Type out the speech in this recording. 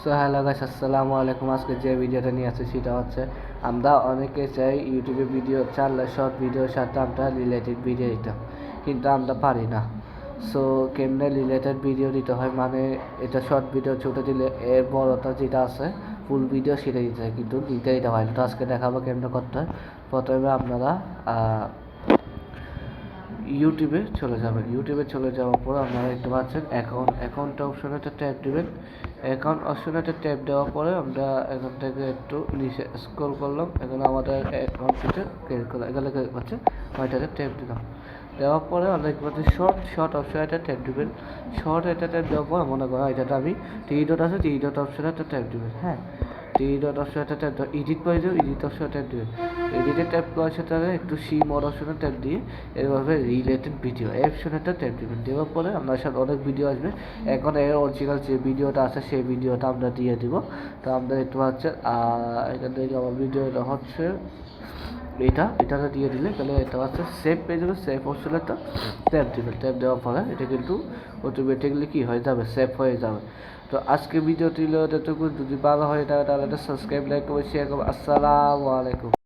So hello guys, আসসালামু আলাইকুম। আজকে যে ভিডিওটা নিয়ে আসছি সেটা হচ্ছে আমরা অনেকে চাই ইউটিউবে ভিডিও চাললে শর্ট ভিডিওর সাথে আমরা রিলেটেড ভিডিও দিতাম, কিন্তু আমরা পারি না। সো কেমনে রিলেটেড ভিডিও দিতে হয়, মানে এটা শর্ট ভিডিও ছোটো দিলে এর বড়টা যেটা আছে ফুল ভিডিও সেটা দিতে হয়, কিন্তু দিতে হয়। তো আজকে দেখাবো কেমনে করতে হয়। প্রথমে আপনারা ইউটিউবে চলে যাওয়ার পর আপনারা দেখতে পাচ্ছেন অ্যাকাউন্ট অপশনে ট্যাপ দেবেন। অ্যাকাউন্ট অপশনে ট্যাপ দেওয়ার পরে আমরা এখান থেকে একটু নিচে স্ক্রল করলাম, এখানে আমাদের অ্যাকাউন্টটিতে ক্লিক করলাম, এখানে ক্লিক করছে ওইটাতে ট্যাপ দিলাম। দেওয়ার পরে আমরা দেখতে পাচ্ছি শর্ট অপশনে ট্যাপ দেবেন। এটা ট্যাপ দেওয়ার পর মনে করেন এটাতে আমি থ্রি ডট আছে, থ্রি ডট অপশনে ট্যাপ দেবেন। হ্যাঁ, থ্রি ডট অপশনে ট্যাপ দেওয়া এডিট করে দেবেন, এডিট অপশনে ট্যাপ দেবেন। এডিটে ট্যাপ করার সাথে একটু মোড অপশনে ট্যাপ দিয়ে এভাবে রিলেটেড ভিডিও এই অপশনেটা ট্যাপ দেবেন। দেওয়ার পরে আপনার সাথে অনেক ভিডিও আসবে। এখন এর অরিজিনাল যে ভিডিওটা আছে সেই ভিডিওটা আমরা দিয়ে দিব। তো আমরা দেখতে পাচ্ছেন এখান থেকে আমার ভিডিওটা হচ্ছে এটাতে দিয়ে দিলে তাহলে এটা হচ্ছে সেভ পেয়ে যাবে। সেভ অপশনেটা ট্যাপ দেবেন। ট্যাপ দেওয়ার পরে এটা কিন্তু অটোমেটিকলি কী হয়ে যাবে, সেভ হয়ে যাবে। তো আজকে ভিডিওটি যতটুকু যদি ভালো হয় তাহলে সাবস্ক্রাইব, লাইক, শেয়ার করবো। আসসালামু আলাইকুম।